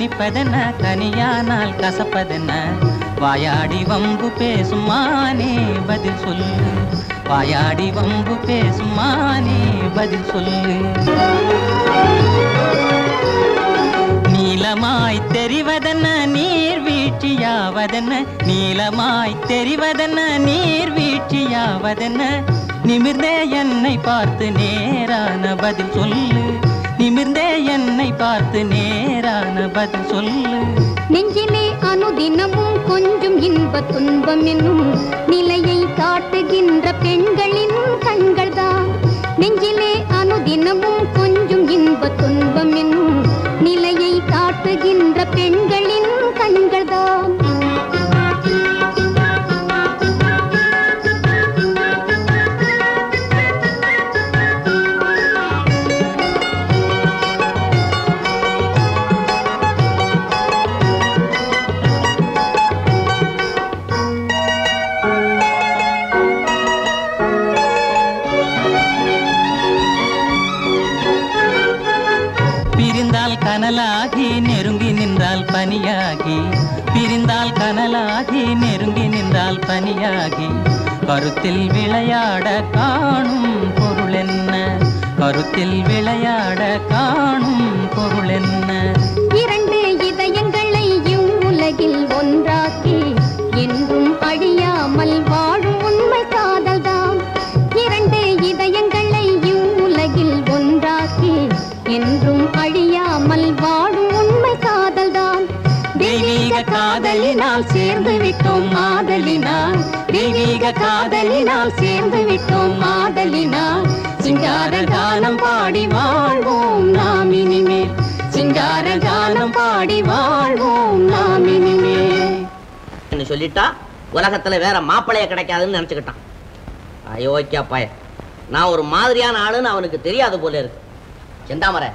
இனிப்பதென்ன கனியானால் கசப்பதென்ன வாயாடி வம்பு பேசும் மானே பதில் சொல்லு வாயாடி வம்பு பேசும் மானே பதில் சொல்லு நீலமாய் தெரிவதென்ன நீர் வீழ்ச்சியாவதென்ன நீலமாய் தெரிவதென்ன நீர் வீழ்ச்சியாவதென்ன நிமிர்ந்தே என்னை பார்த்து நேரான பதில் சொல்லு நிமிர்ந்தே என்னை பார்த்து நேரான பதில் சொல்லு நெஞ்சிலே அனுதினமும் கொஞ்சம் இன்ப துன்பம் என்னும் நிலையை காட்டுகின்ற பெண்களின் கண்கள் தான் நெஞ்சிலே அனுதினமும் கொஞ்சம் இன்ப துன்பம் என்னும் நிலையை காட்டுகின்ற பெண்களின் கண்கள் தான் கனலாகி நெருங்கி நின்றால் பனியாகி பிரிந்தால் கனலாகி நெருங்கி நின்றால் பனியாகி கருத்தில் விளையாட காணும் பொருள் என்ன கருத்தில் விளையாட காணும் பொருள் என்ன இரண்டு இதயங்களை இவ்வுலகில் ஒன்றாக்கி என்றும் அழியாமல் வாழும் உண்மை காதல்தான் இரண்டு இதயங்களை இவ்வுலகில் ஒன்றாக்கி என்றும் அழியாமல் வாழும் உண்மை காதல்தான் தெய்வீக காதலினால் சேர்ந்து விட்டோம் ஆதலினால் தெய்வீக காதலினால் சேர்ந்து விட்டோம் ஆதலினால் சிங்கார கானம் பாடி வாழ்வோம் நாம் இனிமேல் சிங்கார கானம் பாடி வாழ்வோம் நாம் இனிமேல் சொல்லிட்டா உலகத்துல வேற மாப்பிளைய கிடைக்காதுன்னு நினைச்சுக்கிட்டான் அயோக்கியா பாய நான் ஒரு மாதிரியான ஆளுன்னு அவனுக்கு தெரியாது போல இருக்கு செந்தாமரை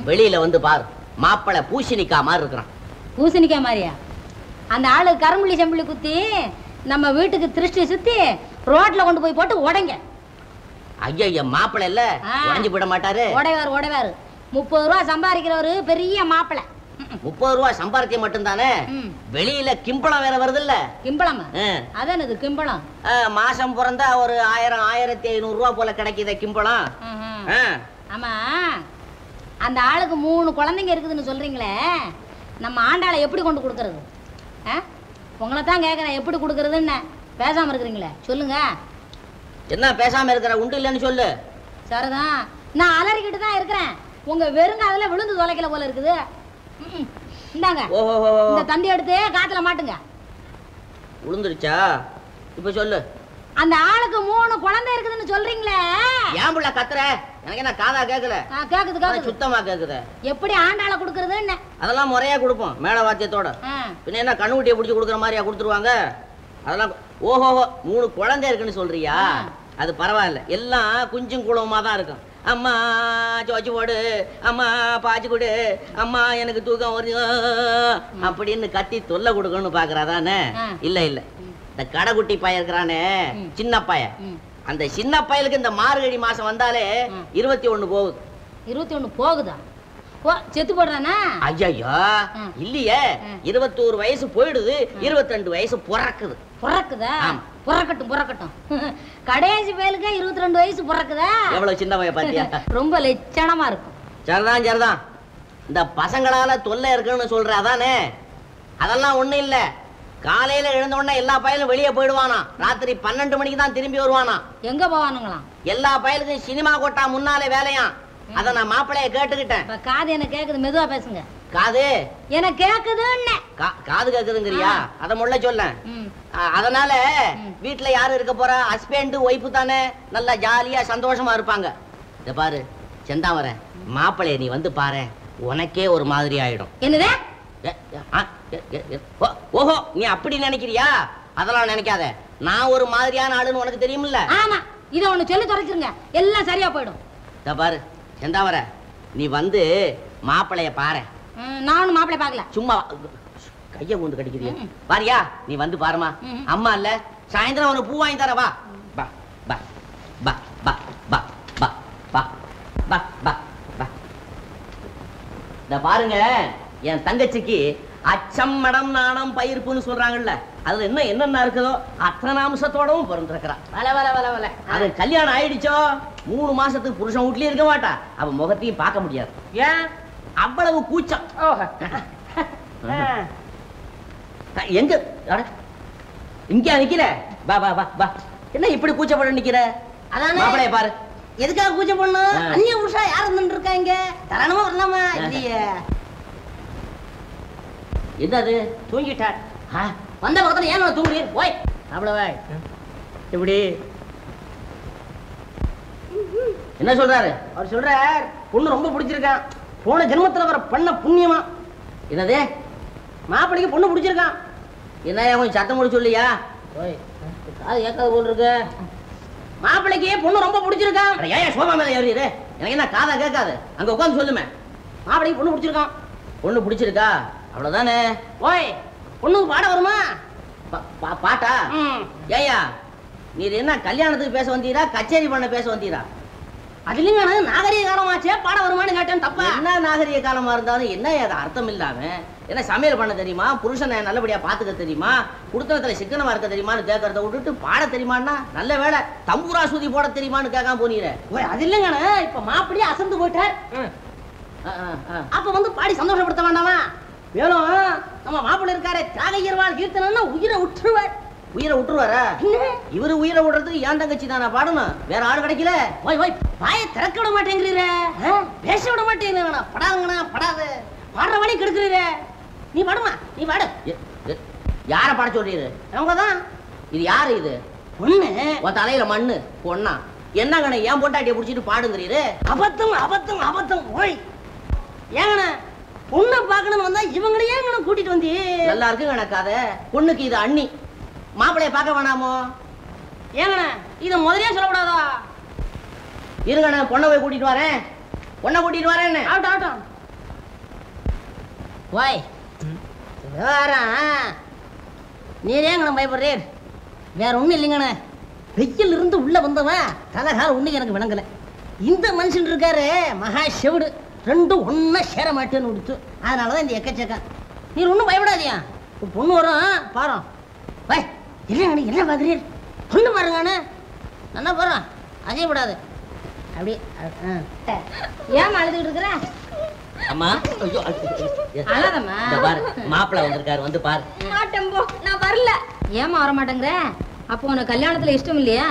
வெளியில வந்து பாரு மாப்பிளை பூசணிக்கா மாதிரி இருக்கிறான் பூசணிக்கா மாதிரியா அந்த ஆளு கரும்புள்ளி செம்புள்ளி குத்தி நம்ம வீட்டுக்கு திருஷ்டி சுத்தி ரோட்ல கொண்டு போய் போட்டு உடைங்க ஐயா மாப்பிளை இல்ல உடைஞ்சு விட மாட்டாரு உடைவாரு 30 ரூபா சம்பாதிக்கிறவரு பெரிய மாப்பிளை 30 ரூபா சம்பாதிக்க மட்டும்தானே வெளியில கிம்பளம் வேற வருது இல்ல கிம்பளம் அதானது கிம்பளம் மாசம் பிறந்தா ஒரு 1000-1500 ரூபா போல கிடைக்குது கிம்பளம் ஆமா அந்த ஆளுக்கு 3 குழந்தைங்க இருக்குதுன்னு சொல்றீங்களே நம்ம ஆண்டாளை எப்படி கொண்டு கொடுக்கறது உங்களை தான் கேட்கறேன் எப்படி கொடுக்கறதுன்னு பேசாம இருக்கிறீங்களே சொல்லுங்க என்ன பேசாம இருக்கிற உண்டு இல்லைன்னு சொல்லு சரிதான் நான் அலறிக்கிட்டு தான் இருக்கிறேன் உங்க வெறுங்காதுல விழுந்து தொலைக்கல போல இருக்குது இந்தாங்க இந்த தண்டி எடுத்து காத்துல மாட்டுங்க விழுந்துருச்சா இப்ப சொல்லு அந்த ஆளுக்கு 3 குழந்தை இருக்குதுன்னு சொல்றீங்களே ஏன் புள்ள கத்துற எனக்கு என்ன காதா கேக்குல கேக்குது சுத்தமா கேக்குது எப்படி ஆண்டாளை கொடுக்கறதுன்னு அதெல்லாம் முறையா கொடுப்போம் மேல வாத்தியத்தோட பின்ன என்ன கண்ணுக்குட்டியை பிடிச்சி கொடுக்குற மாதிரியா கொடுத்துருவாங்க அதெல்லாம் ஓஹோ 3 குழந்தை இருக்குன்னு சொல்றியா அது பரவாயில்ல எல்லாம் குஞ்சும் குளமா தான் இருக்கும் அம்மா சோச்சு போடு அம்மா பாய்ச்சி கொடு அம்மா எனக்கு தூக்கம் வருது அப்படின்னு கத்தி தொல்லை கொடுக்கணும்னு பாக்குறாதானே இல்ல இல்ல இந்த கடைக்குட்டி பையன் இருக்கிறானே சின்ன பையன் அந்த சின்ன பயலுக்கு இந்த மார்கழி மாசம் வந்தாலே 21 போகுது 21 போகுதா செத்து போடுறானா ஐயோ இல்லையே 21 வயசு போயிடுது 22 வயசு பிறக்குதா பிறக்கட்டும் கடைசி பயலுக்கு 22 வயசு பிறக்குதா எவ்வளவு சின்ன பையன் பாத்தியா ரொம்ப லட்சணமா இருக்கும் சரிதான் இந்த பசங்களால தொல்லை இருக்குன்னு சொல்ற அதானே அதெல்லாம் ஒண்ணு இல்ல காலையில எழுந்த உடனே எல்லா பயலும் வெளியே போயிடுவானா ராத்திரி 12 மணிக்கு தான் திரும்பி வருவானா எங்க போவானுங்களாம் எல்லா பயலுக்கும் சினிமா கோட்டா முன்னாலே வேலையா அத நான் மாப்பிளைய கேட்டுக்கிட்டேன் காது என்ன கேக்குது மெதுவா பேசுங்க காது எனக்கு கேக்குதுன்னு காது கேக்குதுங்கறியா அத முள்ள சொல்ல அதனால வீட்டுல யாரு இருக்க போறா ஹஸ்பண்ட் ஒய்ஃப் தானே நல்லா ஜாலியா சந்தோஷமா இருப்பாங்க இத பாரு செந்தாமரை மாப்பிளைய நீ வந்து பாரு உனக்கே ஒரு மாதிரி ஆயிடும் என்னது ஓஹோ நீ அப்படி நினைக்கிறியா அதெல்லாம் நினைக்காத நான் ஒரு மாதிரியான ஆளுன்னு உனக்கு தெரியுமில்ல ஆமா இத ஒண்ணு சொல்லி தொலைச்சிருங்க எல்லாம் சரியா போயிடும் இத பாரு செந்தாமரை நீ வந்து மாப்பிளைய பாரு நானும் மாப்பிளைய பார்க்கல சும்மா கைய கொண்டு கடிக்கிறியா பாரியா நீ வந்து பாருமா அம்மா இல்ல சாயந்தரம் ஒரு பூ வாங்கி தர வா பா பா பா பா பா பா பா பா பா பா இத பாருங்க என் தங்கச்சிக்கு அச்சம் மடம் நாணம் பயிர்ப்புன்னு சொல்றாங்கல்ல, அதுல என்ன என்னென்ன இருக்குதோ அத்தனை அம்சத்தோடவும் பிறந்திருக்கிறா. அது கல்யாணம் ஆயிடுச்சோ 3 மாசத்துக்கு புருஷன் வீட்லயே இருக்க மாட்டா. அவ முகத்தையும் பார்க்க முடியாது. ஏன்? அவ்வளவு கூச்சம். எங்க இங்க நிக்கிற? வா வா வா வா. என்ன இப்படி கூச்சப்பட நிக்கிற? அதானே மாப்பிளைய பாரு. எதுக்காக பூஜை பண்ணணும்? அந்நிய புருஷா யார் வந்துட்டு இருக்காங்க? தரணுமா வரலாமா? இல்லையே. என்னது? தூங்கிட்டார். வந்த பக்கத்துல ஏன் தூங்குறீ? ஓய் அவ்வளவா இப்படி என்ன சொல்றாரு? அவர் சொல்றார் பொண்ணு ரொம்ப பிடிச்சிருக்கான். போன ஜென்மத்துல வர பண்ண புண்ணியமா. என்னது? மாப்பிளைக்கு பொண்ணு பிடிச்சிருக்கான். என்ன கொஞ்சம் சத்தம் போட சொல்லியா? ஓய் காது கேட்காது போல் இருக்கு. மாப்பிளைக்கு பொண்ணு ரொம்ப பிடிச்சிருக்கான். ஏன் சோபா மேல ஏறிடு? எனக்கு என்ன காதா கேட்காது? அங்க உட்காந்து சொல்லுமே. மாப்பிளைக்கு பொண்ணு பிடிச்சிருக்கான். பொண்ணு பிடிச்சிருக்கா? அவ்வளவுதானே. ஓய் பொண்ணுக்கு பாட வருமா? பாட்டா? ஏயா நீர் என்ன கல்யாணத்துக்கு பேச வந்தீரா கச்சேரி பண்ண பேச வந்தீரா? அதுலயும் நாகரிக காலமாச்சே பாட வருமானு கேட்டேன். தப்பா? என்ன நாகரிக காலமா இருந்தாலும் என்ன அது அர்த்தம் இல்லாம என்ன சமையல் பண்ண தெரியுமா? புருஷனை நல்லபடியா பாத்துக்க தெரியுமா? குடுத்தனத்துல சிக்கனமா இருக்க தெரியுமான்னு கேட்கறத விட்டுட்டு பாட தெரியுமான்னா நல்ல வேலை தம்பூரா சூதி போட தெரியுமான்னு கேட்காம போனீர. ஓய் அது இல்லைங்க, இப்ப மாப்பிள்ளையே அசந்து போயிட்டார். அப்ப வந்து பாடி சந்தோஷப்படுத்த வேண்டாமா? மேலும் நம்ம மாப்பிள்ளை இருக்காரு தியாகையர்வாள் கீர்த்தனா உயிரை விட்டுருவார். உயிரை விட்டுருவாரா? இவரு உயிரை விடுறதுக்கு ஏன் தங்கச்சி தானே பாடணும்? வேற ஆள் கிடைக்கல. ஓய் ஓய் வாயை திறக்க விட மாட்டேங்கிறீர, பேச விட மாட்டேங்கிறீங்க. படாதுங்கண்ணா படாது. பாடுற வழி கெடுக்கிறீர. நீ பாடுமா? நீ பாடு. யார பாட சொல்றீரு? அவங்கதான். இது யாரு? இது பொண்ணு. உன் தலையில மண்ணு பொண்ணா? என்னங்கண்ணே ஏன் பொண்டாட்டிய புடிச்சிட்டு பாடுங்கிறீரு? அபத்தம் அபத்தம் அபத்தம். ஓய் ஏங்கண்ணா பொண்ணை பார்க்கணும்னு வந்தா இவங்களையே ஏங்கண்ணா கூட்டிட்டு வந்தி? நல்லா இருக்கு கணக்காத. பொண்ணுக்கு இது அண்ணி. மாப்பிளைய பார்க்க வேணாமோ? ஏங்கண்ணா இதை முதலே சொல்லக்கூடாதா? இருங்கண்ணே பொண்ணை போய் கூட்டிட்டு வரேன். பொண்ணை கூட்டிட்டு வரேன்னு. ஆகட்டும் ஆகட்டும். ஓய் நீரேங்கண்ணா பயப்படுறீர்? வேற ஒண்ணும் இல்லைங்கண்ணா. வெயில் இருந்து உள்ள வந்தவன் தலகால ஒண்ணு எனக்கு விளங்கல. இந்த மனுஷன் இருக்காரு மகா செவிடு, ரெண்டும் ஒன்னா சேர மாட்டேன்னு கொடுத்து. அதனாலதான் இந்த எக்கச்சக்கம். நீர் ஒன்றும் பயப்படாதியா. பொண்ணு வரும் பாரு. வை இல்லைங்கண்ணா என்ன பாக்குறீர்? பொண்ணு பாருங்கண்ணா நல்லா போறோம். அசையப்படாது. அப்படியே ஏன் அழுதுகிட்டு இருக்கிற? அம்மா ஐயோ அழாதம்மா. இந்த பாரு மாப்பிள்ளை வந்திருக்காரு, வந்து பாரு. மாட்டேன் போ, நான் வரல. ஏமா வர மாட்டேங்கிற? அப்போ உனக்கு கல்யாணத்துல இஷ்டம் இல்லையா?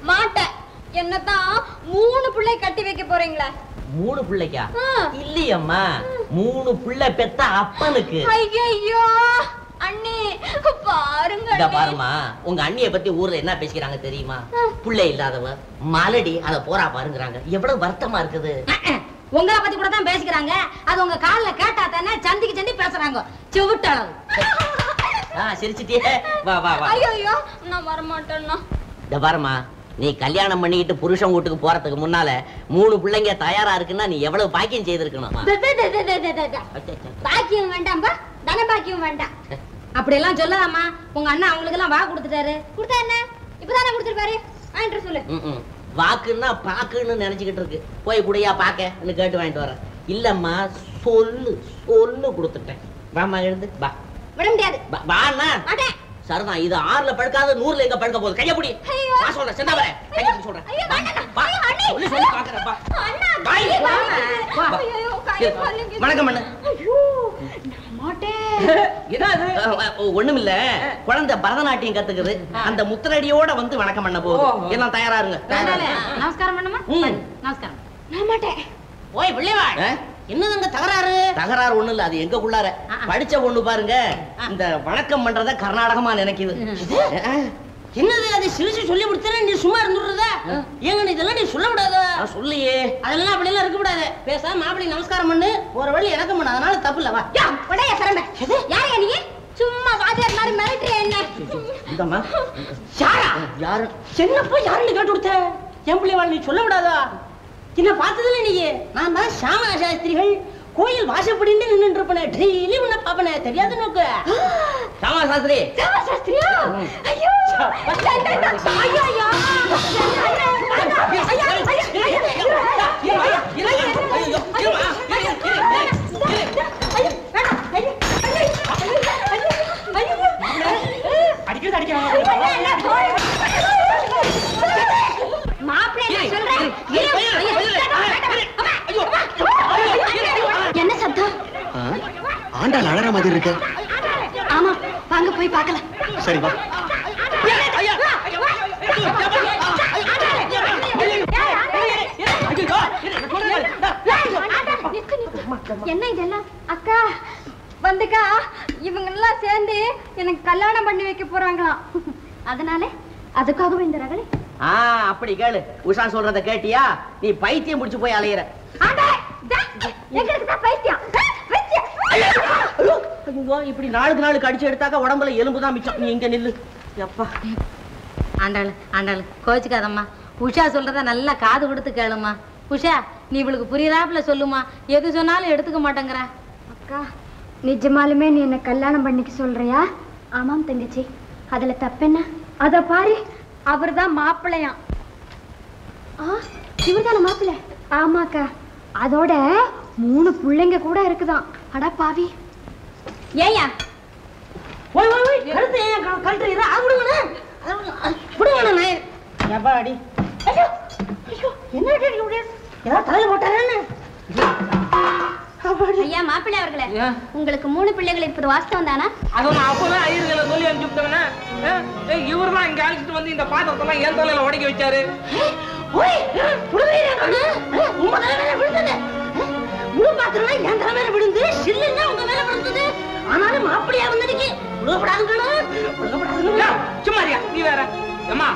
மாட்டேன். என்னதான் 3 பிள்ளை கட்டி வைக்க போறீங்களா? 3 பிள்ளைக்கா? இல்லையம்மா 3 பிள்ளை பெத்த அப்பனுக்கு. ஐயோ அண்ணி பாருங்க. இத பாருமா, உங்க அண்ணிய பத்தி ஊர்ல என்ன பேசிக்கிறாங்க தெரியுமா? புள்ளை இல்லாதவ மாலடி அத போறா பாருங்கறாங்க. எவ்வளவு வருத்தமா இருக்குது. உங்களை பத்தி கூட தான் பேசிக்கிறாங்க. அது உங்க கால்ல கேட்டா தானே சந்திக்கு சந்தி பேசுறாங்க. செவிட்டளவு. சிரிச்சிட்டியே. வா வா வா. ஐயோ நான் வர மாட்டேன்னா. இத பாருமா, நீ கல்யாணம் பண்ணிக்கிட்டு புருஷன் வீட்டுக்கு போறதுக்கு முன்னால 3 பிள்ளைங்க தயாரா இருக்குன்னா நீ எவ்வளவு பாக்கியம் செய்திருக்கணும். பாக்கியம் வேண்டாம்பா, தன பாக்கியம் வேண்டாம். அப்படி எல்லாம் சொல்லாமா? உங்க அண்ணா அவங்களுக்கு எல்லாம் வா கொடுத்துட்டாரு. கொடுத்தா என்ன? இப்பதானே கொடுத்துருப்பாரு. வாங்கிட்டு சொல்லு. வாக்குன்னா பாக்குன்னு நினைச்சுக்கிட்டு இருக்கு. போய் குடியா பாக்கன்னு கேட்டு வாங்கிட்டு வரேன். இல்லம்மா சொல்லு சொல்லு கொடுத்துட்டேன். வாமா எழுந்து வா. விட முடியாது. வாண்ணா. மாட்டேன். சரிதான், இது 6ல படுக்காத 100ல எங்க படுக்க போகுது? கைய புடி. வா சொல்றேன், சின்ன வரேன். கைய புடி சொல்றேன். வா. சொல்லி சொல்லி பாக்குறேன். வா. வணக்கம் அண்ணா. ஐயோ மாட்டேன். என்னது? ஒண்ணும் இல்ல, குழந்தை பரதநாட்டியம் கத்துக்குது. அந்த முத்திரடியோட வந்து வணக்கம் பண்ண போகுது. எல்லாம் தயாரா இருங்க. நமஸ்காரம் பண்ணுமா? நமஸ்காரம். நான் மாட்டேன். ஓய் பிள்ளைவாள் என்னதுங்க தகராறு? தகராறு ஒண்ணு இல்ல, அது எங்கக்குள்ளார படிச்ச ஒண்ணு பாருங்க. இந்த வணக்கம் பண்றத கர்நாடகமா நினைக்குது. என்னது அது? சிரிச்சு சொல்லி கொடுத்தா நீ சும்மா இருந்துடுறத? ஏங்க இதெல்லாம் நீ சொல்ல விடாத. சொல்லியே. அதெல்லாம் அப்படி எல்லாம் இருக்க கூடாது. பேச மாப்பிள்ளை நமஸ்காரம் பண்ணு, ஒரு வழி எனக்கு பண்ணு. அதனால தப்பு இல்ல. வா உடைய திறமை. யாரையா நீ? சும்மா வாத்தியார் மாதிரி மிரட்டுறிய என்ன? இந்தம்மா யாரா? யாரு? என்னப்பா யாருன்னு கேட்டு கொடுத்த? என் பிள்ளைவாள் நீ சொல்ல விடாதா? என்ன பார்த்ததுல நீ? நான் தான் சாம சாஸ்திரிகள் கோயில் வாசப்படின்னு நின்று இருப்பேன். டெய்லி உன்னை பாப்பனே, தெரியாது நோக்கு. சாமா சாஸ்திரி. சாமா சாஸ்திரியா? ஐயோ ஐயோ என்ன சத்தம்? ஆண்டாள் அழற மாதிரி இருக்கு. ஆமா, வாங்க போய் பார்க்கலாம். சரி வா. என்ன இதெல்லாம்? அக்கா வந்துக்கா, இவங்க எல்லாம் சேர்ந்து எனக்கு கல்யாணம் பண்ணி வைக்க போறாங்களாம். அதனால அதுக்காகவே இந்த ரகளே. அப்படி கேளு. உஷா சொல்றத கேட்டியா? நீ பைத்தியம் முடிச்சு போய் அலையிற. இப்படி நாளுக்கு நாளுக்கு அடிச்சு எடுத்தாக்க உடம்புல எலும்புதான் மிச்சம். நீ இங்க நில்லு. எப்பா ஆண்டாளு ஆண்டாளு கோச்சுக்காதம்மா. உஷா சொல்றத நல்லா காது கொடுத்து கேளுமா. உஷா, நீ இவளுக்கு புரியுறாப்புல சொல்லுமா. எது சொன்னாலும் எடுத்துக்க மாட்டேங்கிற. அக்கா, நிஜமாலுமே நீ என்ன கல்யாணம் பண்ணிக்க சொல்றியா? ஆமாம் தங்கச்சி, அதுல தப்பென்ன? அத பாரு, அவர்தான் மாப்பிள்ளையாம். இவர்தான மாப்பிள்ளை? ஆமாக்கா, அதோட 3 பிள்ளைங்க கூட இருக்குதாம். அட பாவி. ஏயா போய் போய் போய் கழுத்து ஏன் கழட்டுறீங்க? அடி ஐயோ ஐயோ, என்ன ஏதாவது தலையில போட்டாரேன்னு. ஐயா மாப்பிள்ளை அவர்களே, உங்களுக்கு 3 பிள்ளைகள் இருப்பது வாஸ்தவம் தானா? அதை நான் அப்பவே ஐயர்களை சொல்லி அனுப்பிச்சுட்டேன்னா, இவர் தான் இங்க அழைச்சிட்டு வந்து இந்த பாத்திரத்தெல்லாம் என் தலையில உடைக்க வச்சாரு. முழு பாத்திரம் என் தலை மேல விழுந்து, சில்லுன்னா உங்க மேல விழுந்தது. ஆனாலும் மாப்பிள்ளையா வந்ததுக்கு சும்மாரியா நீ வேற. அம்மா,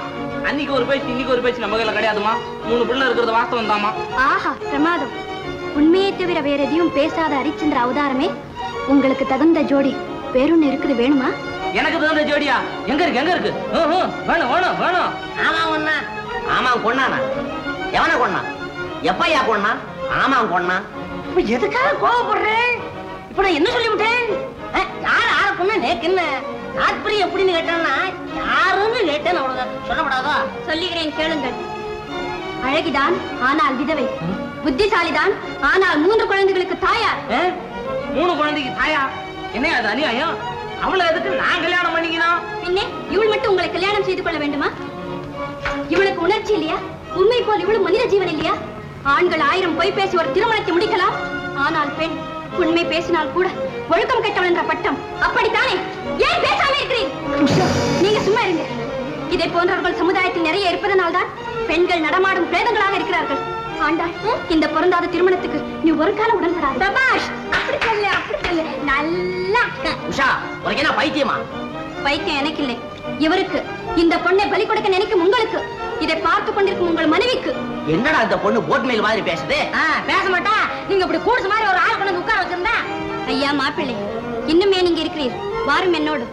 அன்னைக்கு ஒரு பேச்சு இன்னைக்கு ஒரு பேச்சு நம்ம கையில கிடையாதுமா. 3 பிள்ளை இருக்கிறது வாஸ்தவம் தாமா. ஆஹா பிரமாதம். உண்மையை தவிர வேற எதையும் பேசாத ஹரிச்சந்திர அவதாரமே. உங்களுக்கு தகுந்த ஜோடி வேறொன்னு இருக்குது, வேணுமா? எனக்கு தகுந்த ஜோடியா? எங்க இருக்கு எங்க இருக்கு? வேணும் வேணும் வேணும். ஆமா கொண்ணா. ஆமா கொண்ணானா? எவனை கொண்ணா? எப்பையா கொண்ணா? ஆமா கொண்ணா. இப்ப எதுக்காக கோவப்படுறேன்? இப்ப நான் என்ன சொல்லிவிட்டேன்? யார் ஆள கொண்டா? நேக்கு என்ன தாத்பரியம் எப்படின்னு கேட்டேன்னா, யாருன்னு கேட்டேன். அவ்வளவுதான். சொல்லப்படாதா? சொல்லுகிறேன் கேளுங்கள். அழகிதான் ஆனால் விதவை, புத்திசாலிதான் ஆனால் 3 குழந்தைகளுக்கு தாயார். 3 குழந்தைக்கு தாயா? என்ன அது அநியாயம்? அவளை எதுக்கு நான் கல்யாணம் பண்ணிக்கணும்? பின்னே இவள் மட்டும் உங்களை கல்யாணம் செய்து கொள்ள வேண்டுமா? இவளுக்கு உணர்ச்சி இல்லையா? உண்மை போல் இவளும் மனித ஜீவன் இல்லையா? ஆண்கள் 1000 பொய் பேசி ஒரு திருமணத்தை முடிக்கலாம். ஆனால் பெண் உண்மை பேசினால் கூட ஒழுக்கம் கெட்டவள் என்ற பட்டம். அப்படித்தானே? ஏன் பேசாம இருக்கிறீர்கள்? நீங்க சும்மா இருங்க. இதை போன்றவர்கள் சமுதாயத்தில் நிறைய இருப்பதனால்தான் பெண்கள் நடமாடும் பிரேதங்களாக இருக்கிறார்கள். ஆண்டாள், இந்த பொருந்தாத திருமணத்துக்கு நீ ஒரு காலம் உடன்படாத. பிரபாஷ், அப்படி சொல்லு அப்படி சொல்லு. நல்லா உஷா, உனக்கு என்ன பைத்தியமா? பைத்தியம் எனக்கு இல்லை, இவருக்கு. இந்த பொண்ணை பலி கொடுக்க நினைக்கும் உங்களுக்கு, இதை பார்த்து கொண்டிருக்கும் உங்கள் மனைவிக்கு. என்னடா இந்த பொண்ணு போட் மேல் மாதிரி பேசுது? பேச மாட்டா. நீங்க இப்படி கூடுசு மாதிரி ஒரு ஆள் கொண்டு உட்கார வச்சிருந்தா. ஐயா மாப்பிள்ளை, இன்னுமே நீங்க இருக்கிறீர். வாரும் என்னோடு.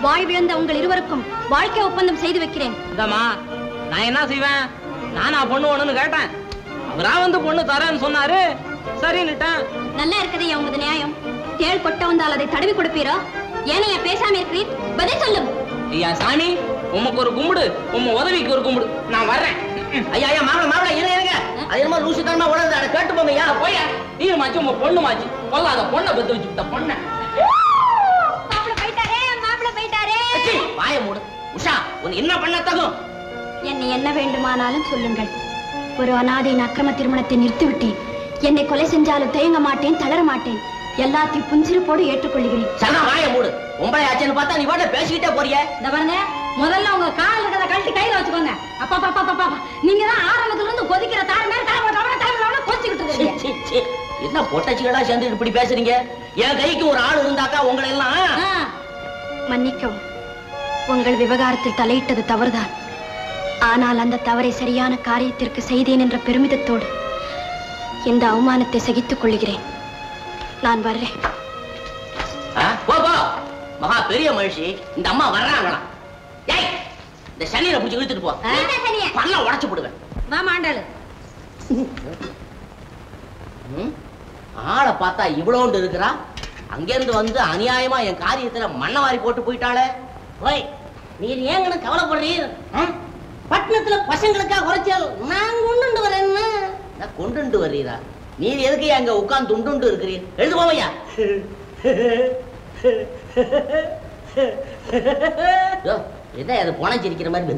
வாழ்விழந்த உங்கள் இருவருக்கும் வாழ்க்கை ஒப்பந்தம் செய்து வைக்கிறேன். இந்தம்மா, நான் என்ன செய்வேன்? நானா பொண்ணு ஒண்ணுன்னு கேட்டேன். அவரா வந்து பொண்ணு தரேன்னு சொன்னாரு, சரின்னுட்டேன். நல்லா இருக்குதையா உங்க நியாயம். தேள் கொட்ட வந்தால் அதை தடவி கொடுப்பீரோ? ஏனையா பேசாம இருக்கிறீர்? பதில் சொல்லும். ஐயா சாமி, உமக்கு ஒரு கும்பிடு, உம்ம உதவிக்கு ஒரு கும்பிடு. நான் வர்றேன். ஐயா ஐயா மாப்பிள மாப்பிள இருங்க. அது என்னமோ லூசுத்தனமா உடனே அதை கேட்டு போங்க. யா போயா, நீ மாச்சு உங்க பொண்ணு மாச்சு. கொல்லாத பொண்ணை பெத்து வச்சுட்ட பொண்ணை. மாப்பிள்ளை போயிட்டாரே, மாப்பிள்ளை போயிட்டாரே. வாய மூடு. உஷா, உனக்கு என்ன பண்ண தகும்? என்னை என்ன வேண்டுமானாலும் சொல்லுங்கள். ஒரு அனாதையின் அக்கிரம திருமணத்தை நிறுத்திவிட்டேன். என்னை கொலை செஞ்சாலும் தயங்க மாட்டேன், தளர மாட்டேன். எல்லாத்தையும் புஞ்சிருப்போடு ஏற்றுக்கொள்கிறேன். சனா வாய மூடு. உங்களை ஆச்சுன்னு பார்த்தா நீ வாட்ட பேசிக்கிட்டே போறிய. இந்த பாருங்க, முதல்ல உங்க கால் இருக்கிறத கழட்டி கையில வச்சுக்கோங்க. அப்பா பாப்பா பாப்பா, நீங்க தான் ஆரம்பத்துல இருந்து கொதிக்கிற தார் மாதிரி தலைமுறை கொதிச்சுக்கிட்டு இருக்கீங்க. என்ன பொட்டச்சிகளா சேர்ந்து இப்படி பேசுறீங்க? என் கைக்கு ஒரு ஆள் இருந்தாக்கா உங்களை எல்லாம். மன்னிக்கவும், உங்கள் விவகாரத்தில் தலையிட்டது தவறுதான். ஆனால் அந்த தவறை சரியான காரியத்திற்கு செய்தேன் என்ற பெருமிதத்தோடு இந்த அவமானத்தை சகித்துக் கொள்கிறேன். நான் வர்றேன். போ போ. மகா பெரிய மனுஷி, இந்த அம்மா வர்றாங்களா? ஏய், இந்த சனியை பிடிச்சி இழுத்துட்டு போ. பல்ல உடைச்சு போடுவேன். வாமா ஆண்டாளு. ஆளை பார்த்தா இவ்வளோண்டு இருக்கிறா. அங்கிருந்து வந்து அநியாயமா என் காரியத்துல மண்ணை வாரி போட்டு போயிட்டாளே. ஓய், நீர் ஏங்கன்னு கவலைப்படுறீர்? பட்டணத்துல பசங்களுக்கா குறைச்சல் நான் கொண்டு வரேன்னு. நான் கொண்டு வர்றீரா? நீர் எதுக்கு அங்க உட்கார்ந்து துண்டு இருக்கிறீர்? எழுது போவையா. என்ன அது போன சிரிக்கிற மாதிரி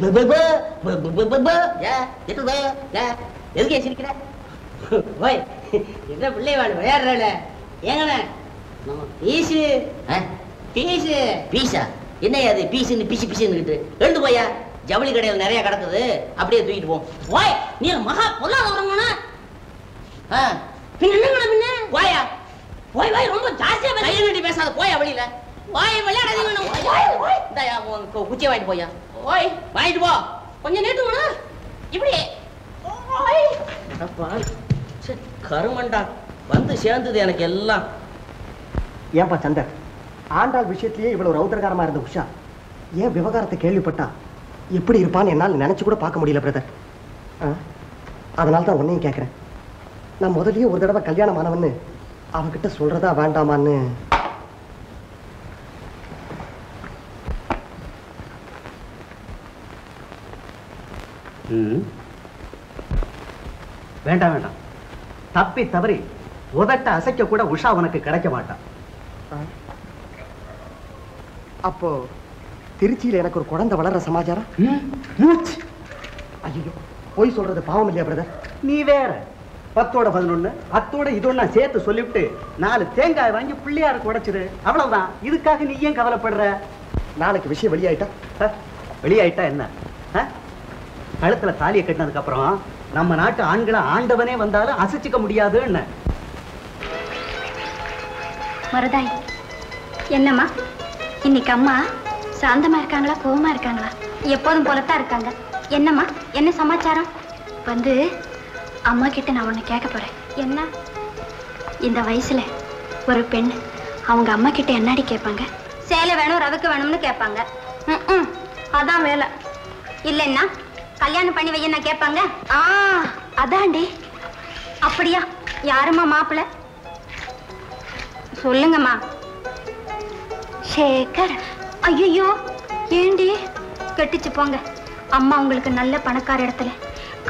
எதுக்கே சிரிக்கிற? ஓய் என்ன பிள்ளை வாழ் விளையாடுறல ஏங்கண்ணே பீஸு பீஸு பீஸா? என்ன அது பீஸுன்னு பிசி பிசுன்னுக்கிட்டு எழுந்து போயா, ஜவுளி கடையில் நிறைய கிடக்குது, அப்படியே தூக்கிட்டு போ. ஓய் நீ மகா பொல்லாதவரங்கண்ணா. பின்ன என்னங்கண்ணா பின்ன போயா போய் போய் ரொம்ப ஜாஸ்தியா கையை நீட்டி பேசாத போயா வெளியில. ஓய் விளையாடாதீங்க. இந்தாயா குச்சியை வாங்கிட்டு போயா. ஓய் வாங்கிட்டு போ. கொஞ்சம் நேட்டுங்கண்ணா இப்படி. கருமண்டா வந்து சேர்ந்தது எனக்கு எல்லாம். ஏன்பா சந்தர், ஆண்டாள் விஷயத்திலேயே இவ்வளவு ரௌதரகாரமா இருந்த உஷா ஏன் விவகாரத்தை கேள்விப்பட்டா எப்படி இருப்பான்னு என்னால் நினைச்சு கூட பார்க்க முடியல பிரதர். அதனால தான் உன்னையும் கேட்குறேன். நான் முதல்லயே ஒரு தடவை கல்யாணம் ஆனவன்னு அவகிட்ட சொல்றதா வேண்டாமான்னு. வேண்டாம் வேண்டாம், தப்பி தவறி உதட்ட அசைக்க கூட உஷா உனக்கு கிடைக்க மாட்டான். அப்போ திருச்சியில எனக்கு ஒரு குழந்தை வளர்ற சமாச்சாரம். ஐயோ போய் சொல்றது பாவம் இல்லையா பிரதர்? நீ வேற 10ஓட 11 அத்தோட இதொன்னா சேர்த்து சொல்லிவிட்டு 4 தேங்காய் வாங்கி பிள்ளையாருக்கு உடைச்சிரு, அவ்வளவுதான். இதுக்காக நீ ஏன் கவலைப்படுற? நாளைக்கு விஷயம் வெளியாயிட்டா? வெளியாயிட்டா என்ன? கழுத்துல தாலியை கட்டினதுக்கு அப்புறம் நம்ம நாட்டு ஆண்களை ஆண்டவனே வந்தாலும் அசைச்சிக்க முடியாதுன்னு. மருதாய் என்னம்மா இன்னைக்கு அம்மா சாந்தமா இருக்காங்களா கோவமா இருக்காங்களா? எப்போதும் போலத்தான் இருக்காங்க. என்னம்மா என்ன சமாச்சாரம்? வந்து அம்மா கிட்ட நான் ஒண்ணு கேட்க போறேன். என்ன? இந்த வயசுல ஒரு பெண் அவங்க அம்மா கிட்ட என்னடி கேட்பாங்க? சேலை வேணும் ரவுக்கு வேணும்னு கேட்பாங்க. அதான் வேலை. இல்லைன்னா கல்யாணம் பண்ணி வையன்னா கேட்பாங்க. அதாண்டி. அப்படியா? யாருமா மாப்பிள்ள? சொல்லுங்கம்மா. சேகர். ஐயோ ஏண்டி? கெட்டிச்சு போங்க. அம்மா உங்களுக்கு நல்ல பணக்கார இடத்துல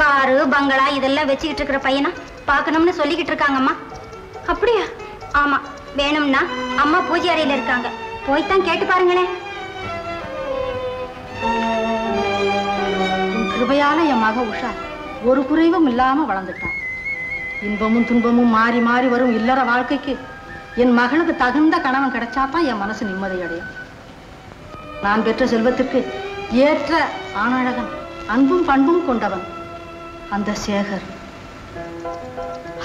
காரு பங்களா இதெல்லாம் வச்சுக்கிட்டு இருக்கிற பையனா பார்க்கணும்னு சொல்லிக்கிட்டு இருக்காங்கம்மா. அப்படியா? ஆமா. வேணும்னா அம்மா பூஜை அறையில இருக்காங்க, போய்தான் கேட்டு பாருங்களேன். கிருபையால என் மக உஷா ஒரு குறைவும் இல்லாம வளர்ந்துட்டான். இன்பமும் துன்பமும் மாறி மாறி வரும் இல்லற வாழ்க்கைக்கு என் மகளுக்கு தகுந்த கணவன் கிடைச்சாதான் என் மனசு நிம்மதி அடையும். நான் பெற்ற செல்வத்திற்கு ஏற்ற ஆணழகன், அன்பும் பண்பும் கொண்டவன் அந்த சேகர்.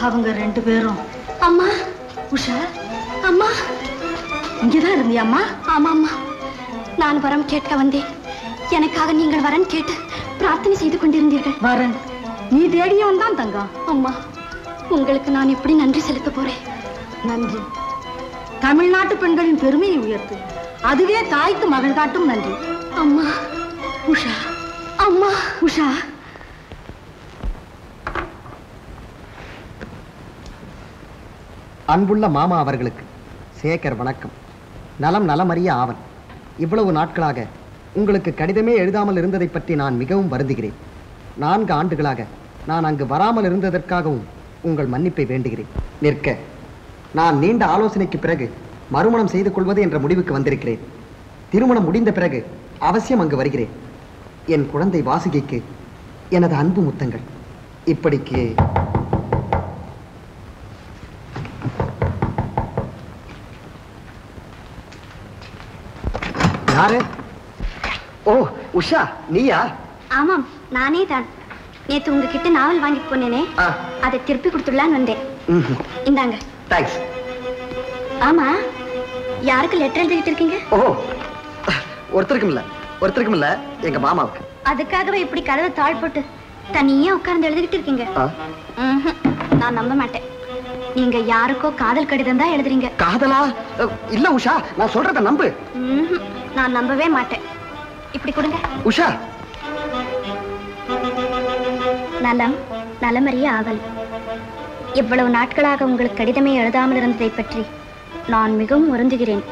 அவங்க 2 பேரும். அம்மா உஷா, அம்மா இங்கதான் இருந்தியா அம்மா? ஆமா அம்மா, நான் வரம் கேட்க வந்தேன். எனக்காக நீங்கள் வரன் கேட்டு பிரார்த்தனை செய்து கொண்டிருந்தீர்கள். வரன் நீ தேடியவன் தான் தங்கம். அம்மா உங்களுக்கு நான் எப்படி நன்றி செலுத்த போறேன்? நன்றி தமிழ்நாட்டு பெண்களின் பெருமையை உயர்த்து, அதுவே தாய்க்கு மகள் காட்டும் நன்றி. அம்மா உஷா, அம்மா உஷா. அன்புள்ள மாமா அவர்களுக்கு சேகர் வணக்கம். நலம் நலமறிய ஆவன். இவ்வளவு நாட்களாக உங்களுக்கு கடிதமே எழுதாமல் இருந்ததை பற்றி நான் மிகவும் வருந்துகிறேன். 4 ஆண்டுகளாக நான் அங்கு வராமல் இருந்ததற்காகவும் உங்கள் மன்னிப்பை வேண்டுகிறேன். நிற்க நான் நீண்ட ஆலோசனைக்கு பிறகு மறுமணம் செய்து கொள்வது என்ற முடிவுக்கு வந்திருக்கிறேன். திருமணம் முடிந்த பிறகு அவசியம் அங்கு வருகிறேன். என் குழந்தை வாசுகிக்கு எனது அன்பு முத்தங்கள். இப்படிக்கு யாரு? ஓ உஷா, நீயா? ஆமாம் நானே தான். நேத்து உங்ககிட்ட நாவல் வாங்கிட்டு போனேனே, அதை திருப்பி கொடுத்துடலான்னு வந்தேன். இந்தாங்க. தேங்க்ஸ். ஆமா, யாருக்கு லெட்டர் எழுதிட்டு இருக்கீங்க? ஓ, ஒருத்தருக்கும் இல்ல எங்க மாமாவுக்கு. அதுக்காகவே இப்படி கதவை தாழ் போட்டு தனியா உட்கார்ந்து எழுதிக்கிட்டு இருக்கீங்க? நான் நம்ப மாட்டேன். நீங்க யாருக்கோ காதல் கடிதம் தான் எழுதுறீங்க. காதலா? இல்ல உஷா, நான் சொல்றத நம்பு. நான் நம்பவே மாட்டேன். இப்படி கொடுங்க. உஷா. நலம் நலமறிய ஆவல். இவ்வளவு நாட்களாக உங்களுக்கு கடிதமே எழுதாமல் இருந்ததை பற்றி நான் மிகவும் வருந்துகிறேன்.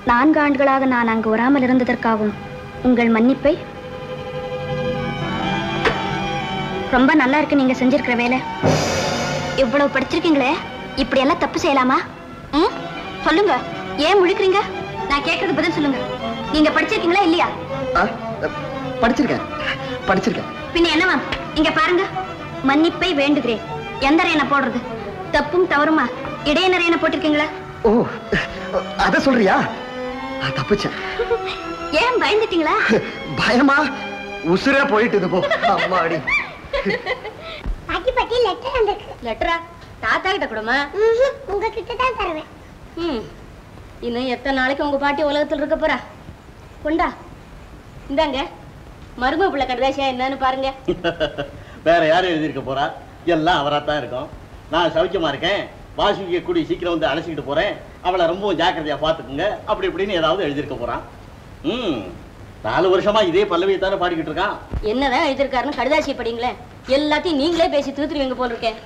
4 ஆண்டுகளாக நான் அங்கு வராமல் இருந்ததற்காகவும் உங்கள் மன்னிப்பை. ரொம்ப நல்லா இருக்கு நீங்க செஞ்சிருக்கிற வேலை. இவ்வளவு படிச்சிருக்கீங்களே, இப்படி எல்லாம் தப்பு செய்யலாமா? சொல்லுங்க, ஏன் முழிக்கிறீங்க? நான் கேட்கறது பதில் சொல்லுங்க. நீங்க படிச்சிருக்கீங்களா இல்லையா? படிச்சிருக்கேன். பின்ன என்னவா? இங்க பாருங்க, மன்னிப்பை வேண்டுகிறேன். எந்த ரேன போடுறது? தப்பும் தவறுமா இடையினர் என்ன போட்டிருக்கீங்களா? ஓ, அத சொல்றியா? தப்புச்சேன். ஏன் பயந்துட்டீங்களா? பயமா? உசுரே போயிட்டு போ. அம்மாடி. பாட்டி பாட்டி லெட்டர் வந்திருக்கு. லெட்டரா? தாத்தா கிட்ட கொடுமா? உங்ககிட்ட தான் தருவேன். இன்னும் எத்தனை நாளைக்கு உங்க பாட்டி உலகத்தில் இருக்க போறா? கொண்டா, இந்தாங்க மரும பிள்ளை கடைசியா என்னன்னு பாருங்க. வேற யாரும் எழுதியிருக்க போறா? எல்லாம் அவராத்தான் இருக்கும். நான் சௌக்கியமா இருக்கேன், வாசுகிய கூடி சீக்கிரம் வந்து அழைச்சிக்கிட்டு போறேன், அவளை ரொம்பவும் ஜாக்கிரதையா பாத்துக்குங்க, அப்படி இப்படின்னு ஏதாவது எழுதியிருக்க போறான். 4 வருஷமா இதே பல்லவியை தானே பாடிக்கிட்டு இருக்கான். என்னதான் எழுதிருக்காருன்னு கடிதாசி படிங்களேன். எல்லாத்தையும் நீங்களே பேசி தீர்த்துருவீங்க போல இருக்கேன்.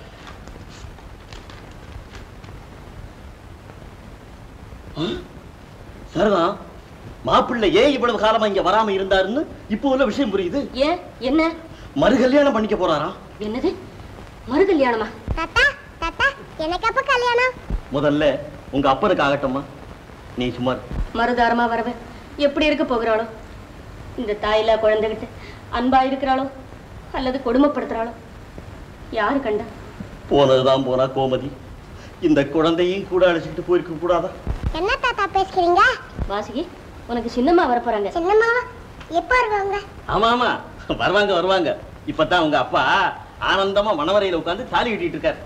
சரிதான், மாப்பிள்ளை ஏன் இவ்வளவு காலமா இங்க வராம இருந்தாருன்னு இப்போ உள்ள விஷயம் புரியுது. ஏன்? என்ன? மறு கல்யாணம் பண்ணிக்க போறாராம். என்னது? மறு கல்யாணமா? தாத்தா தாத்தா எனக்கு எப்ப கல்யாணம்? முதல்ல உங்க அப்பனுக்கு ஆகட்டும்மா, நீ சும்மா மறுதாரமா வரவ எப்படி இருக்க போகிறாளோ? இந்த தாயில்லா குழந்தைகிட்ட அன்பா இருக்கிறாளோ அல்லது கொடுமைப்படுத்துறாளோ? யாரு கண்டா? போனதுதான் போனா கோமதி, இந்த குழந்தையும் கூட அழைச்சிக்கிட்டு போயிருக்க கூடாதா? என்ன தாத்தா பேசுறீங்க? வாசுகி, உனக்கு சின்னம்மா வரப்போறாங்க. சின்னம்மாவா? எப்ப வருவாங்க? ஆமா ஆமா, வருவாங்க. இப்பதான் உங்க அப்பா ஆனந்தமா மணவரையில உட்கார்ந்து தாலி கட்டிட்டு இருக்காரு.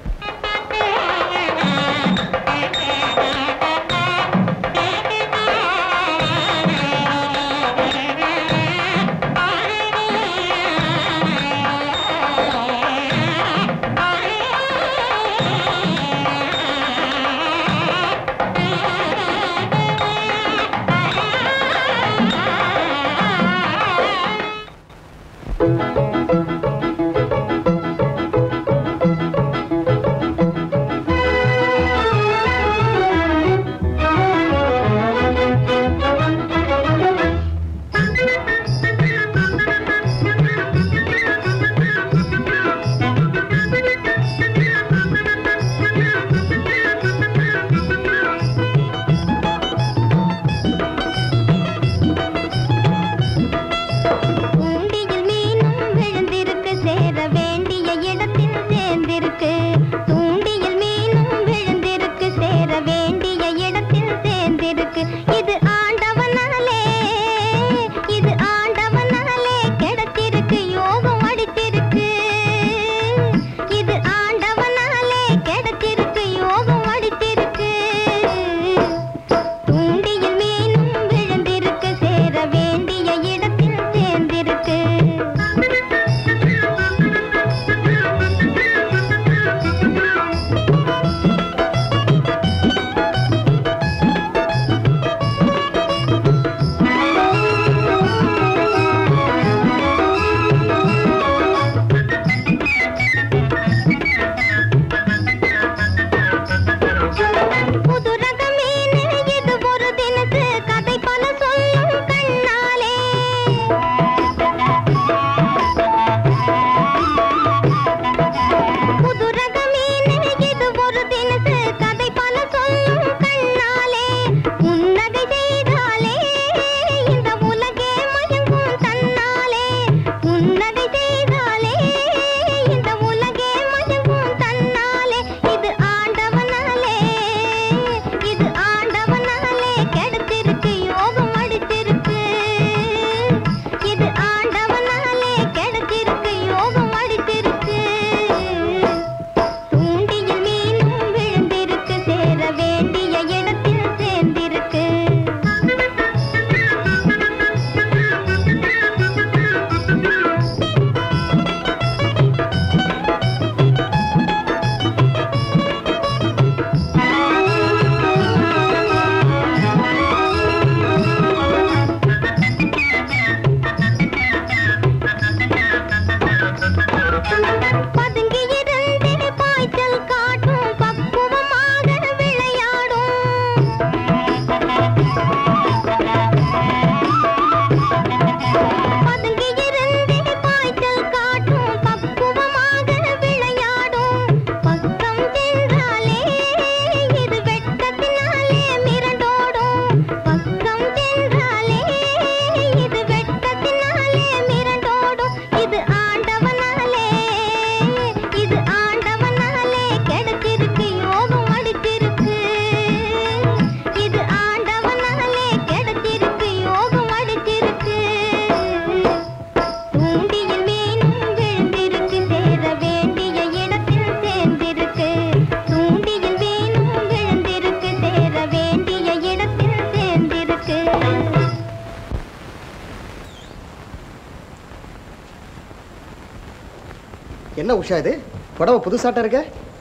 என்ன உஷா இது புடவை புதுசாட்ட இருக்க?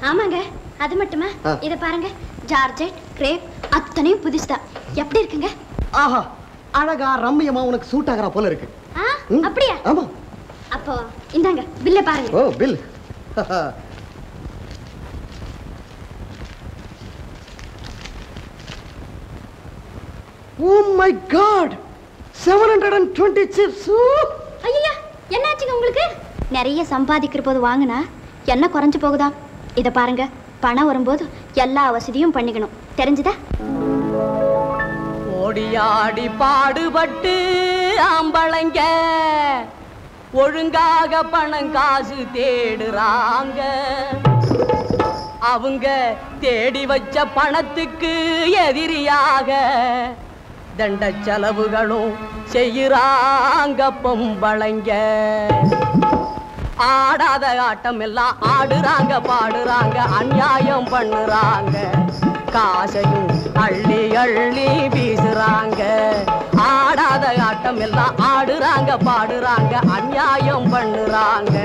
ஆமாங்க, அது மட்டுமா? இத பாருங்க, ஜார்ஜெட் கிரேப் அத்தனையும் புதுசுதான். எப்படி இருக்குங்க? ஆஹா, அழகா ரம்மியமா உனக்கு சூட் ஆகற போல இருக்கு. அப்படியா? ஆமா. அப்போ இந்தாங்க பில்ல பாருங்க. ஓ, bill. Oh my God! 720 chips. ஐயா, என்னாச்சுங்க உங்களுக்கு? நிறைய சம்பாதிக்கிற போது வாங்குனா என்ன குறைஞ்சு போகுதா? இத பாருங்க, பணம் வரும்போது எல்லா வசதியும் பண்ணிக்கணும், தெரிஞ்சுதா? ஓடியாடி பாடுபட்டு ஆம்பளைங்க ஒழுங்காக பணம் காசு தேடுறாங்க. அவங்க தேடி வச்ச பணத்துக்கு எதிரியாக தண்ட செலவுகளும் செய்யறாங்க பொம்பளைங்க. ஆடாத ஆட்டம் எல்லாம் ஆடுறாங்க, பாடுறாங்க, அநியாயம் பண்ணுறாங்க, காசையும் அள்ளி அள்ளி வீசுறாங்க. ஆடாத ஆட்டம் எல்லாம் ஆடுறாங்க, பாடுறாங்க, அநியாயம் பண்ணுறாங்க,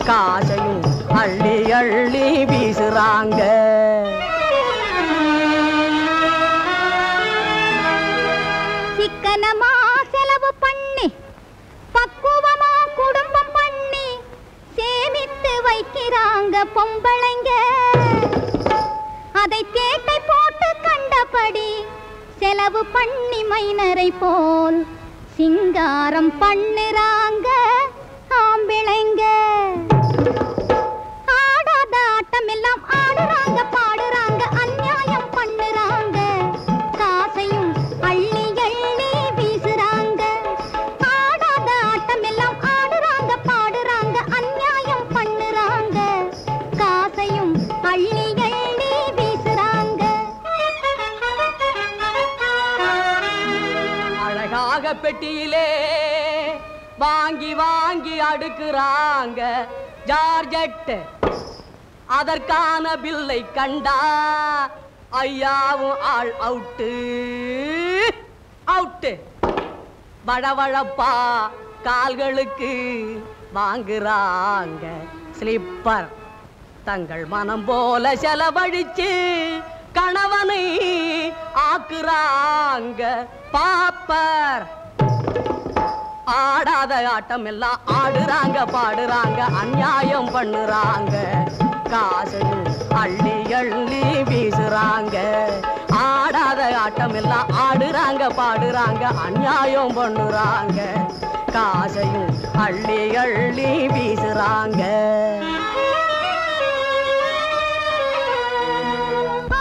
காசையும் அள்ளி அள்ளி வீசுறாங்க. சிக்கனமா செலவு பண்ணி பக்குவமா குடும்பம் பண்ணி சேமித்து வைக்கிறாங்க பொம்பளைங்க. அதை தேட்டை போட்டு கண்டபடி செலவு பண்ணி மைனரை போல் சிங்காரம் பண்ணுறாங்க ஆம்பிளைங்க. ஆடாத ஆட்டம் எல்லாம் ஆடுறாங்க, பாடுறாங்க, அநியாயம் பண்ணுறாங்க, காசையும் அள்ளி அள்ளி வீசுறாங்க. ஆடாத ஆட்டம் எல்லாம் ஆடுறாங்க, பாடுறாங்க, அநியாயம் பண்ணுறாங்க, காசையும் அள்ளி அள்ளி வீசுறாங்க. அழகாக பெட்டியிலே வாங்கி வாங்கி அடுக்குறாங்க ஜார்ஜெட். அதற்கான பில்லை கண்டா ஐயாவும் ஆள் அவுட்டு அவுட்டு. வழவழப்பா கால்களுக்கு வாங்குறாங்க ஸ்லிப்பர். தங்கள் மனம் போல செலவழிச்சு கணவனை ஆக்குறாங்க பாப்பர். ஆடாத ஆட்டம் எல்லாம் ஆடுறாங்க, பாடுறாங்க, அநியாயம் பண்ணுறாங்க, காசையும் அள்ளி அள்ளி வீசுறாங்க. ஆடாத ஆட்டம் எல்லாம் ஆடுறாங்க, பாடுறாங்க, அநியாயம் பண்ணுறாங்க, காசையும் அள்ளி அள்ளி வீசுறாங்க.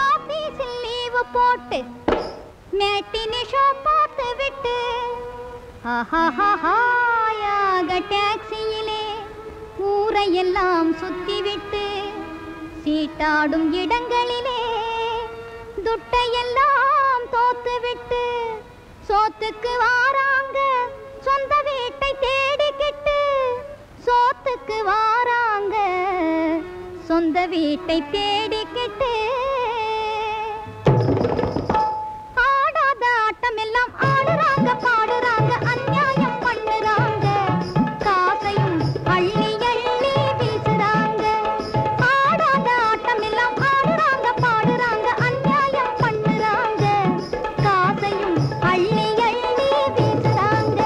ஆபீஸில் லீவு போட்டு மேட்டினி ஷோ பார்த்து விட்டு ஆஹாஹாயாக டாக்ஸியிலே ஊரையெல்லாம் சுத்தி விட்டு சீட்டாடும் இடங்களிலே துட்டையெல்லாம் தோத்து விட்டு சோத்துக்கு வாராங்க சொந்த வீட்டை தேடிக்கிட்டு. சோத்துக்கு வாராங்க சொந்த வீட்டை தேடிக்கிட்டு. ஆடாத ஆட்டம் எல்லாம் ஆடுறாங்க, பாடுறாங்க, அநியாயம் பண்ணுறாங்க, காசையும் அள்ளி அள்ளி வீசுறாங்க. ஆடாத ஆட்டம் எல்லாம் ஆடுறாங்க, பாடுறாங்க, அநியாயம் பண்ணுறாங்க, காசையும் அள்ளி அள்ளி வீசுறாங்க.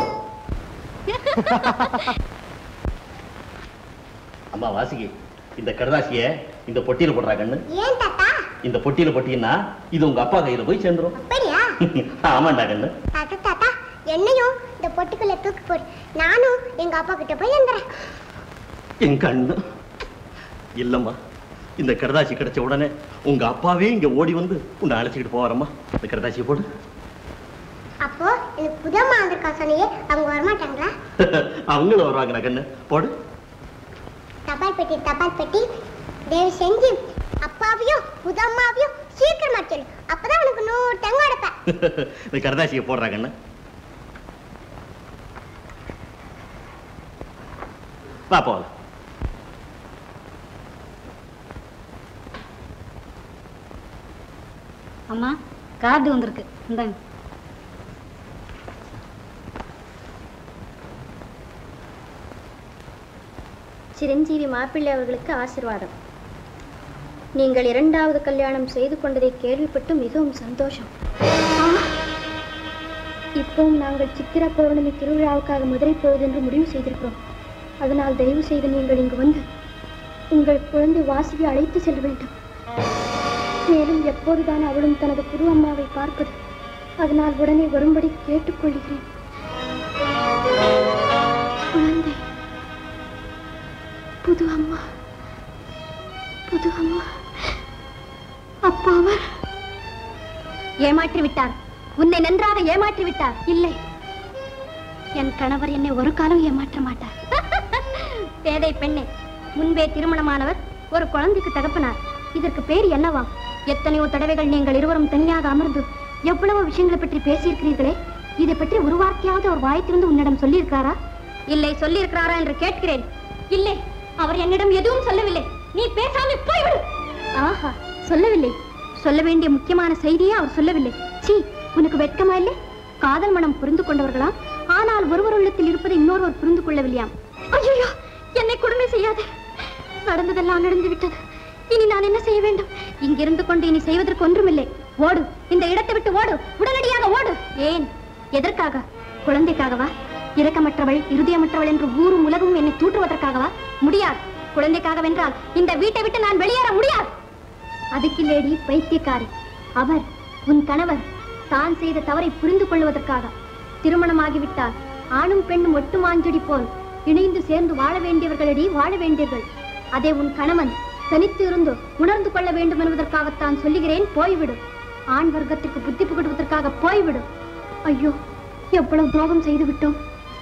அம்மா வாசிக்கு, இந்த கடதாசிய இந்த பொட்டியில போடுறாங்கன்னு. ஏன் தாத்தா? இந்த பொட்டியில போட்டீங்கன்னா இது உங்க அப்பா கையில போய் சேர்ந்துரும். அப்படியா? ஆமாண்டா கண்ணு. தாத்தா தாத்தா, என்னையும் இந்த பொட்டிக்குள்ள தூக்கி போடு, நானும் எங்க அப்பா கிட்ட போய் வந்துறேன். என் கண்ணு இல்லம்மா, இந்த கடதாசி கிடைச்ச உடனே உங்க அப்பாவே இங்க ஓடி வந்து உன்னை அழைச்சிக்கிட்டு போவாரம்மா. இந்த கடதாசியை போடு. அப்போ எனக்கு புதமா வந்திருக்கா சொன்னியே, அவங்க வரமாட்டாங்களா? அவங்களும் வருவாங்க கண்ணு, போடு. தபால் பெட்டி தேவி செஞ்சு அப்பாவையும் புதம்மாவையும் சீக்கிரமா சொல்லு, அப்பதான் உனக்கு 100 தங்க அடைப்பேன். இந்த கடதாசியை போடுறா கண்ணு. வா போகலாம். அம்மா, கார்டு வந்திருக்கு, இந்தாங்க. சிரஞ்சீவி மாப்பிள்ளை அவர்களுக்கு ஆசீர்வாதம். நீங்கள் இரண்டாவது கல்யாணம் செய்து கொண்டதை கேள்விப்பட்டு மிகவும் சந்தோஷம். இப்பவும் நாங்கள் சித்திர பௌர்ணமி திருவிழாவுக்காக மதுரை போவதென்று முடிவு செய்திருக்கிறோம். அதனால் தயவு செய்து நீங்கள் இங்கு வந்து உங்கள் குழந்தை வாசியை அழைத்து செல்ல வேண்டும். மேலும் எப்போதுதான் அவளும் தனது குரு அம்மாவை பார்ப்பது, அதனால் உடனே வரும்படி கேட்டுக்கொள்கிறேன். குழந்தை புது அம்மா, புது அம்மா. அப்பா அவர் ஏமாற்றி விட்டார். உன்னை நன்றாக ஏமாற்றி விட்டார். இல்லை, என் கணவர் என்னை ஒரு காலம் ஏமாற்ற மாட்டார். பேதை பெண்ணே, முன்பே திருமணமானவர், ஒரு குழந்தைக்கு தகப்பனார். இதற்கு பேர் என்னவா? எத்தனையோ தடவைகள் நீங்கள் இருவரும் தனியாக அமர்ந்து எவ்வளவு விஷயங்களை பற்றி பேசியிருக்கிறீர்களே, இதை பற்றி ஒரு வார்த்தையாவது அவர் வாய்த்திருந்து உன்னிடம் சொல்லியிருக்கிறாரா? இல்லை, சொல்லியிருக்கிறாரா என்று கேட்கிறேன். இல்லை, அவர் என்னிடம் எதுவும் சொல்லவில்லை. நீ பேசாமல் போய்விடு. ஆஹா, சொல்லவில்லை. சொல்ல வேண்டிய முக்கியமான செய்தியே அவர் சொல்லவில்லை. சீ, உனக்கு வெட்கமா இல்லை? காதல் மனம் புரிந்து கொண்டவர்களாம், ஆனால் ஒருவர் உள்ளத்தில் இருப்பதை இன்னொருவர் புரிந்து கொள்ளவில்லையாம். ஐயோ, என்னை கொடுமை செய்யாது. நடந்ததெல்லாம் நடந்து விட்டது. இனி நான் என்ன செய்ய வேண்டும்? இங்கிருந்து கொண்டு இனி செய்வதற்கு ஒன்றுமில்லை. ஓடு, இந்த இடத்தை விட்டு ஓடு, உடனடியாக ஓடு. ஏன்? எதற்காக? குழந்தைக்காகவா? இரக்கமற்றவள், இருதயமற்றவள் என்று ஊரும் உலகமும் என்னை தூற்றுவதற்காகவா? முடியாது. குழந்தைக்காகவென்றால் இந்த வீட்டை விட்டு நான் வெளியேற முடியாது. அதுக்கில்லேடி பைத்தியக்காரி, அவர் உன் கணவர் தான் செய்த தவறை புரிந்து கொள்வதற்காக. திருமணமாகிவிட்டால் ஆணும் பெண்ணும் ஒட்டு மாஞ்சொடி போல் இணைந்து சேர்ந்து வாழ வேண்டியவர்களடி வாழ வேண்டியவர்கள். அதே உன் கணவன் தனித்து இருந்து உணர்ந்து கொள்ள வேண்டும் என்பதற்காகத்தான் சொல்லுகிறேன். போய்விடு. ஆண் வர்க்கத்திற்கு புத்தி புகட்டுவதற்காக போய்விடு. ஐயோ, எவ்வளவு துரோகம் செய்து விட்டோம்.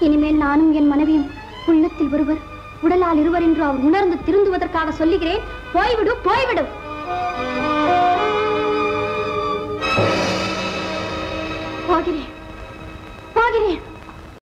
இனிமேல் நானும் என் மனைவியும் உள்ளத்தில் ஒருவர், உடலால் இருவர் என்று அவர் உணர்ந்து திருந்துவதற்காக சொல்லுகிறேன். போய்விடு, போய்விடு.